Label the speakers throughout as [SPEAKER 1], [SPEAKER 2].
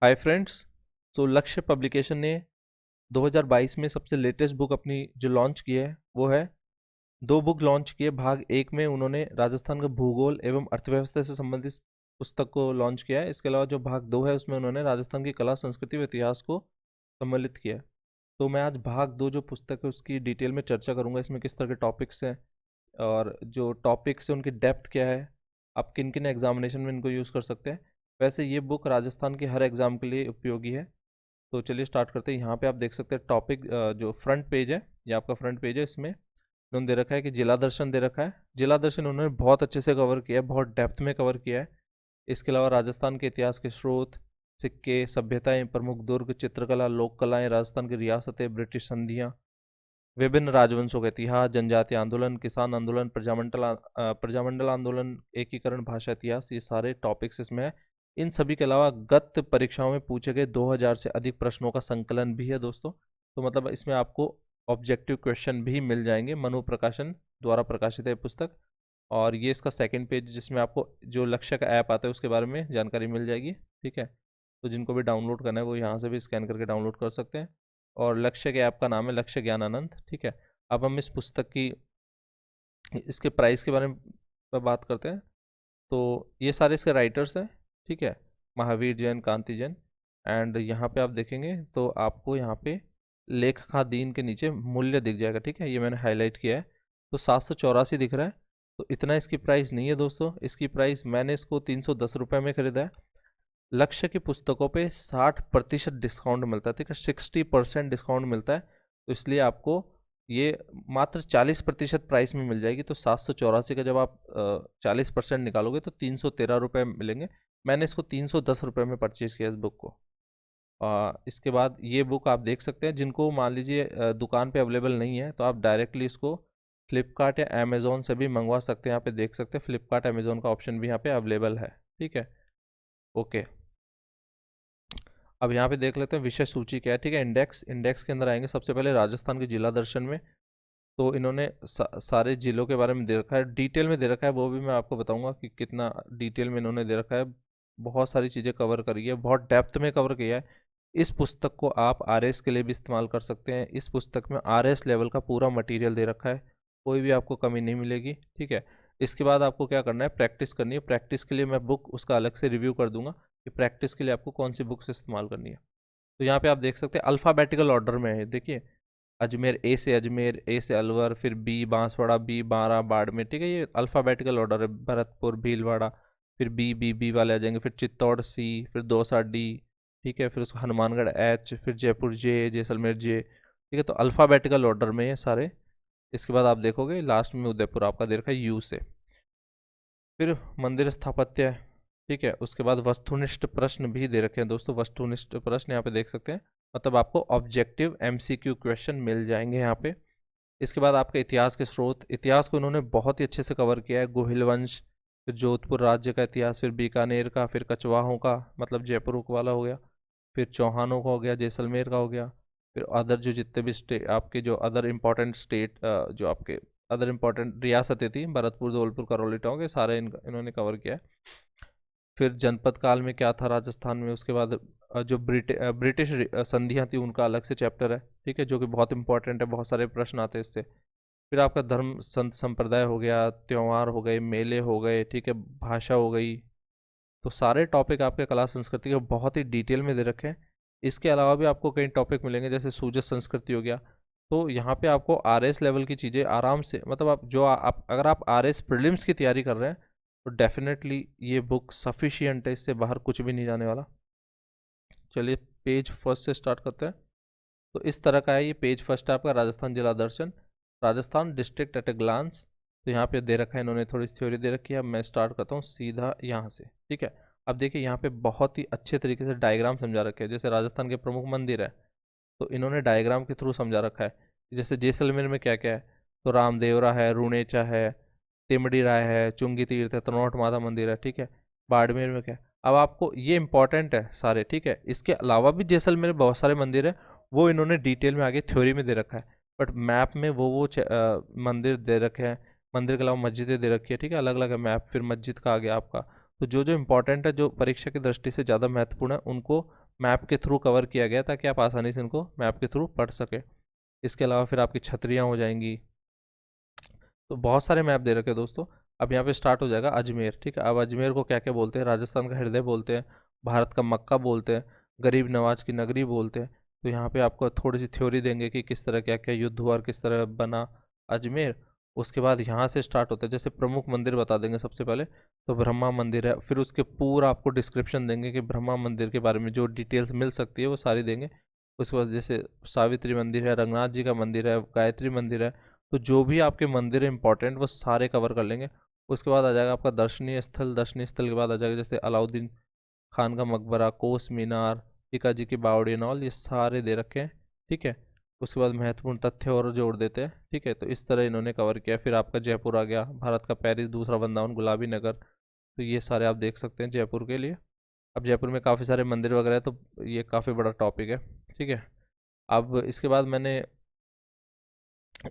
[SPEAKER 1] Hi friends. तो लक्ष्य publication ने 2022 में सबसे लेटेस्ट बुक अपनी जो लॉन्च की है वो है, दो बुक लॉन्च किए। भाग एक में उन्होंने राजस्थान का भूगोल एवं अर्थव्यवस्था से संबंधित पुस्तक को लॉन्च किया है। इसके अलावा जो भाग दो है उसमें उन्होंने राजस्थान की कला, संस्कृति व इतिहास को सम्मिलित किया है। तो मैं आज भाग दो जो पुस्तक है उसकी डिटेल में चर्चा करूंगा, इसमें किस तरह के टॉपिक्स हैं और जो टॉपिक्स है उनकी डेप्थ क्या है, आप किन किन एग्जामिनेशन में इनको यूज़ कर सकते हैं। वैसे ये बुक राजस्थान के हर एग्ज़ाम के लिए उपयोगी है। तो चलिए स्टार्ट करते हैं। यहाँ पे आप देख सकते हैं टॉपिक, जो फ्रंट पेज है, ये आपका फ्रंट पेज है। इसमें उन्होंने दे रखा है कि जिला दर्शन दे रखा है। जिला दर्शन उन्होंने बहुत अच्छे से कवर किया है, बहुत डेप्थ में कवर किया है। इसके अलावा राजस्थान के इतिहास के स्रोत, सिक्के, सभ्यताएं, प्रमुख दुर्ग, चित्रकला, लोक कलाएं, राजस्थान की रियासतें, ब्रिटिश संधियाँ, विभिन्न राजवंशों का इतिहास, जनजातीय आंदोलन, किसान आंदोलन, प्रजामंडल आंदोलन, एकीकरण, भाषा इतिहास, ये सारे टॉपिक्स इसमें है। इन सभी के अलावा गत परीक्षाओं में पूछे गए 2000 से अधिक प्रश्नों का संकलन भी है दोस्तों। तो मतलब इसमें आपको ऑब्जेक्टिव क्वेश्चन भी मिल जाएंगे। मनु प्रकाशन द्वारा प्रकाशित है पुस्तक। और ये इसका सेकंड पेज जिसमें आपको जो लक्ष्य का ऐप आता है उसके बारे में जानकारी मिल जाएगी। ठीक है, तो जिनको भी डाउनलोड करना है वो यहाँ से भी स्कैन करके डाउनलोड कर सकते हैं। और लक्ष्य के ऐप का नाम है लक्ष्य ज्ञान आनंद। ठीक है, अब हम इस पुस्तक की इसके प्राइस के बारे में बात करते हैं। तो ये सारे इसके राइटर्स हैं। ठीक है, महावीर जैन, कांति जैन। एंड यहाँ पे आप देखेंगे तो आपको यहाँ पे लेखकाधीन के नीचे मूल्य दिख जाएगा। ठीक है, ये मैंने हाईलाइट किया है। तो 784 दिख रहा है। तो इतना इसकी प्राइस नहीं है दोस्तों। इसकी प्राइस मैंने इसको 310 रुपये में खरीदा है। लक्ष्य की पुस्तकों पे 60% डिस्काउंट मिलता है। ठीक है, 60% डिस्काउंट मिलता है। तो इसलिए आपको ये मात्र 40% प्राइस में मिल जाएगी। तो 784 का जब आप 40% निकालोगे तो 313 रुपये मिलेंगे। मैंने इसको 310 रुपये में परचेज किया इस बुक को। इसके बाद ये बुक आप देख सकते हैं। जिनको मान लीजिए दुकान पे अवेलेबल नहीं है तो आप डायरेक्टली इसको फ्लिपकार्ट या अमेज़ोन से भी मंगवा सकते हैं। यहाँ पे देख सकते हैं फ्लिपकार्ट अमेज़ोन का ऑप्शन भी यहाँ पे अवेलेबल है। ठीक है, ओके। अब यहाँ पे देख लेते हैं विषय सूची क्या है। ठीक है, इंडेक्स के अंदर आएंगे। सबसे पहले राजस्थान के जिला दर्शन में तो इन्होंने सारे जिलों के बारे में दे रखा है, डिटेल में दे रखा है। वो भी मैं आपको बताऊंगा कि कितना डिटेल में इन्होंने दे रखा है। बहुत सारी चीज़ें कवर करी है, बहुत डेप्थ में कवर किया है। इस पुस्तक को आप आरएस के लिए भी इस्तेमाल कर सकते हैं। इस पुस्तक में आरएस लेवल का पूरा मटेरियल दे रखा है, कोई भी आपको कमी नहीं मिलेगी। ठीक है, इसके बाद आपको क्या करना है, प्रैक्टिस करनी है। प्रैक्टिस के लिए मैं बुक उसका अलग से रिव्यू कर दूंगा कि प्रैक्टिस के लिए आपको कौन सी बुक्स इस्तेमाल करनी है। तो यहाँ पे आप देख सकते हैं अल्फ़ाबेटिकल ऑर्डर में है। देखिए, अजमेर, ए से अजमेर, ए से अलवर, फिर बी बांसवाड़ा, बी बारा, बाड़मेर। ठीक है, ये अल्फ़ाबेटिकल ऑर्डर है। भरतपुर, भीलवाड़ा, फिर बी वाले आ जाएंगे, फिर चित्तौड़ सी, फिर दौसा डी। ठीक है, फिर उसको हनुमानगढ़ एच, फिर जयपुर जे, जैसलमेर जे। ठीक है, तो अल्फ़ाबेटिकल ऑर्डर में ये सारे। इसके बाद आप देखोगे लास्ट में उदयपुर आपका दे रखा है यू से। फिर मंदिर स्थापत्य। ठीक है, उसके बाद वस्तुनिष्ठ प्रश्न भी दे रखे हैं दोस्तों। वस्तुनिष्ठ प्रश्न यहाँ पे देख सकते हैं, मतलब आपको ऑब्जेक्टिव एमसीक्यू क्वेश्चन मिल जाएंगे यहाँ पे। इसके बाद आपके इतिहास के स्रोत, इतिहास को इन्होंने बहुत ही अच्छे से कवर किया है। गोहिल वंश, फिर जोधपुर राज्य का इतिहास, फिर बीकानेर का, फिर कछवाहों का, मतलब जयपुर वाला हो गया, फिर चौहानों का हो गया, जैसलमेर का हो गया, फिर अदर जो जितने भी स्टेट आपके जो अदर इम्पोर्टेंट स्टेट, जो आपके अदर इम्पोर्टेंट रियासतें थी, भरतपुर, धौलपुर, करौली, टांग, ये सारे इन्होंने कवर किया है। फिर जनपद काल में क्या था राजस्थान में। उसके बाद जो ब्रिटिश संधियाँ थी उनका अलग से चैप्टर है। ठीक है, जो कि बहुत इंपॉर्टेंट है, बहुत सारे प्रश्न आते हैं इससे। फिर आपका धर्म, संत संप्रदाय हो गया, त्यौहार हो गए, मेले हो गए। ठीक है, भाषा हो गई। तो सारे टॉपिक आपके कला संस्कृति के बहुत ही डिटेल में दे रखे हैं। इसके अलावा भी आपको कई टॉपिक मिलेंगे, जैसे सूजस संस्कृति हो गया। तो यहाँ पे आपको आरएस लेवल की चीज़ें आराम से, मतलब आप जो आप अगर आप आरएस प्रीलिम्स की तैयारी कर रहे हैं तो डेफिनेटली ये बुक सफिशियंट है, इससे बाहर कुछ भी नहीं जाने वाला। चलिए पेज फर्स्ट से स्टार्ट करते हैं। तो इस तरह का है ये पेज फर्स्ट है आपका, राजस्थान जिला दर्शन, Rajasthan district at a glance. तो यहाँ पे दे रखा है इन्होंने, थोड़ी सी थ्योरी दे रखी है। अब मैं स्टार्ट करता हूँ सीधा यहाँ से। ठीक है, अब देखिए यहाँ पे बहुत ही अच्छे तरीके से डायग्राम समझा रखे हैं। जैसे राजस्थान के प्रमुख मंदिर है तो इन्होंने डायग्राम के थ्रू समझा रखा है। जैसे जैसलमेर में क्या क्या है, तो रामदेवरा है, रूणेचा है, तिमड़ी राय है, चुंगी तीर्थ है, तनोट माता मंदिर है। ठीक है, बाड़मेर में क्या है, अब आपको ये इंपॉर्टेंट है सारे। ठीक है, इसके अलावा भी जैसलमेर में बहुत सारे मंदिर है, वो इन्होंने डिटेल में आगे थ्योरी में दे रखा है। बट मैप में वो मंदिर दे रखे हैं। मंदिर के अलावा मस्जिदें दे रखी है। ठीक है, अलग अलग है मैप। फिर मस्जिद का आ गया आपका। तो जो जो इंपॉर्टेंट है, जो परीक्षा की दृष्टि से ज़्यादा महत्वपूर्ण है, उनको मैप के थ्रू कवर किया गया ताकि आप आसानी से इनको मैप के थ्रू पढ़ सके। इसके अलावा फिर आपकी छतरियाँ हो जाएंगी। तो बहुत सारे मैप दे रखे हैं दोस्तों। अब यहाँ पे स्टार्ट हो जाएगा अजमेर, ठीक है। अब अजमेर को क्या क्या बोलते हैं? राजस्थान का हृदय बोलते हैं, भारत का मक्का बोलते हैं, गरीब नवाज की नगरी बोलते हैं। तो यहाँ पे आपको थोड़ी सी थ्योरी देंगे कि किस तरह क्या क्या युद्ध हुआ और किस तरह बना अजमेर। उसके बाद यहाँ से स्टार्ट होता है, जैसे प्रमुख मंदिर बता देंगे सबसे पहले। तो ब्रह्मा मंदिर है, फिर उसके पूरा आपको डिस्क्रिप्शन देंगे कि ब्रह्मा मंदिर के बारे में जो डिटेल्स मिल सकती है वो सारी देंगे। उसके बाद जैसे सावित्री मंदिर है, रंगनाथ जी का मंदिर है, गायत्री मंदिर है। तो जो भी आपके मंदिर है इंपॉर्टेंट वो सारे कवर कर लेंगे। उसके बाद आ जाएगा आपका दर्शनीय स्थल। दर्शनीय स्थल के बाद आ जाएगा जैसे अलाउद्दीन खान का मकबरा, कोस मीनार, टीका जी की बावड़ी एंड ऑल, ये सारे दे रखे हैं, ठीक है। उसके बाद महत्वपूर्ण तथ्य और जोड़ देते हैं, ठीक है। तो इस तरह इन्होंने कवर किया। फिर आपका जयपुर आ गया, भारत का पेरिस, दूसरा वृंदावन, गुलाबी नगर। तो ये सारे आप देख सकते हैं जयपुर के लिए। अब जयपुर में काफ़ी सारे मंदिर वगैरह है, तो ये काफ़ी बड़ा टॉपिक है, ठीक है। अब इसके बाद मैंने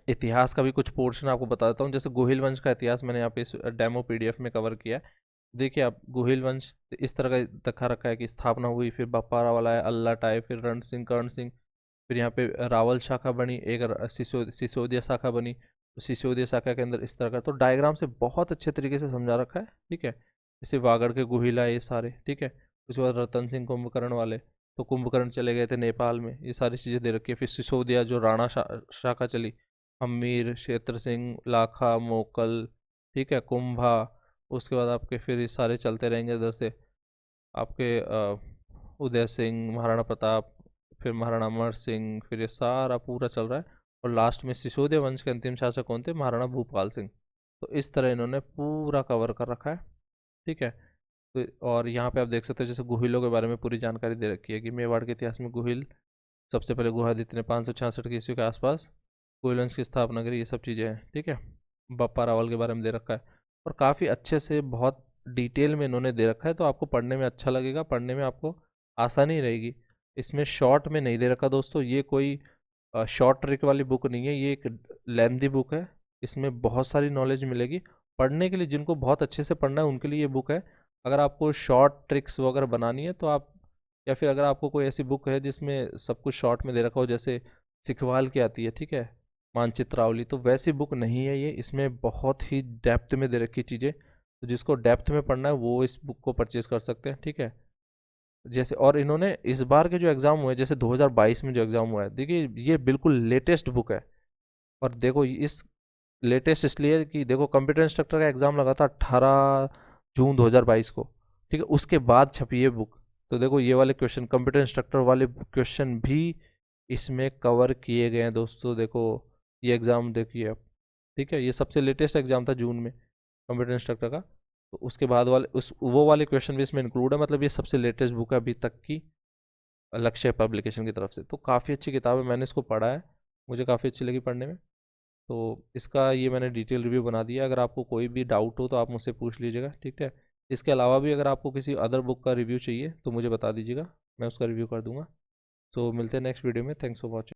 [SPEAKER 1] इतिहास का भी कुछ पोर्शन आपको बता देता हूँ। जैसे गोहिल वंश का इतिहास मैंने यहाँ पे इस डेमो पीडीएफ में कवर किया है। देखिए आप, गोहिल वंश इस तरह का दिखा रखा है कि स्थापना हुई, फिर बप्पारा वाला है, अल्लाट आए, फिर रण सिंह, कर्ण सिंह, फिर यहाँ पे रावल शाखा बनी, एक सिसोदिया शाखा बनी। तो सिसोदिया शाखा के अंदर इस तरह का तो डायग्राम से बहुत अच्छे तरीके से समझा रखा है, ठीक है। जैसे वागड़ के गोहिला ये सारे, ठीक है। उसके बाद रतन सिंह कुंभकर्ण वाले, तो कुंभकर्ण चले गए थे नेपाल में, ये सारी चीज़ें दे रखी है। फिर सिसोदिया जो राणा शाखा चली, हम्मीर, क्षेत्र सिंह, लाखा, मोकल, ठीक है, कुंभा। उसके बाद आपके फिर ये सारे चलते रहेंगे इधर से आपके उदय सिंह, महाराणा प्रताप, फिर महाराणा अमर सिंह, फिर ये सारा पूरा चल रहा है। और लास्ट में सिसोदिया वंश के अंतिम शासक कौन थे? महाराणा भूपाल सिंह। तो इस तरह इन्होंने पूरा कवर कर रखा है, ठीक है। तो और यहाँ पे आप देख सकते हो जैसे गोहिलों के बारे में पूरी जानकारी दे रखी है कि मेवाड़ के इतिहास में गोहिल सबसे पहले गुहादित्य ने 566 की ईस्वी के आसपास गोहिल वंश की स्थापना करी, ये सब चीज़ें हैं, ठीक है। बप्पा रावल के बारे में दे रखा है और काफ़ी अच्छे से बहुत डिटेल में इन्होंने दे रखा है। तो आपको पढ़ने में अच्छा लगेगा, पढ़ने में आपको आसानी रहेगी। इसमें शॉर्ट में नहीं दे रखा दोस्तों, ये कोई शॉर्ट ट्रिक वाली बुक नहीं है, ये एक लेंदी बुक है। इसमें बहुत सारी नॉलेज मिलेगी पढ़ने के लिए। जिनको बहुत अच्छे से पढ़ना है उनके लिए ये बुक है। अगर आपको शॉर्ट ट्रिक्स वगैरह बनानी है तो आप, या फिर अगर आपको कोई ऐसी बुक है जिसमें सब कुछ शॉर्ट में दे रखा हो, जैसे सिखवाल की आती है, ठीक है, मानचित्रावली, तो वैसी बुक नहीं है ये। इसमें बहुत ही डेप्थ में दे रखी चीज़ें। तो जिसको डेप्थ में पढ़ना है वो इस बुक को परचेज कर सकते हैं, ठीक है। जैसे और इन्होंने इस बार के जो एग्ज़ाम हुए, जैसे 2022 में जो एग्ज़ाम हुआ है, देखिए ये बिल्कुल लेटेस्ट बुक है। और देखो इस लेटेस्ट इसलिए कि देखो कंप्यूटर इंस्ट्रक्टर का एग्ज़ाम लगा था 18 जून 2022 को, ठीक है। उसके बाद छपी है बुक। तो देखो ये वाले क्वेश्चन, कंप्यूटर इंस्ट्रक्टर वाले क्वेश्चन भी इसमें कवर किए गए हैं दोस्तों। देखो ये एग्ज़ाम देखिए आप, ठीक है। ये सबसे लेटेस्ट एग्ज़ाम था जून में कंप्यूटर इंस्ट्रक्टर का। तो उसके बाद वाले उस वो वाले क्वेश्चन भी इसमें इंक्लूड है। मतलब ये सबसे लेटेस्ट बुक है अभी तक की, लक्ष्य पब्लिकेशन की तरफ से। तो काफ़ी अच्छी किताब है, मैंने इसको पढ़ा है, मुझे काफ़ी अच्छी लगी पढ़ने में। तो इसका ये मैंने डिटेल रिव्यू बना दिया। अगर आपको कोई भी डाउट हो तो आप मुझसे पूछ लीजिएगा, ठीक है। इसके अलावा भी अगर आपको किसी अदर बुक का रिव्यू चाहिए तो मुझे बता दीजिएगा, मैं उसका रिव्यू कर दूंगा। तो मिलते हैं नेक्स्ट वीडियो में। Thanks for watching.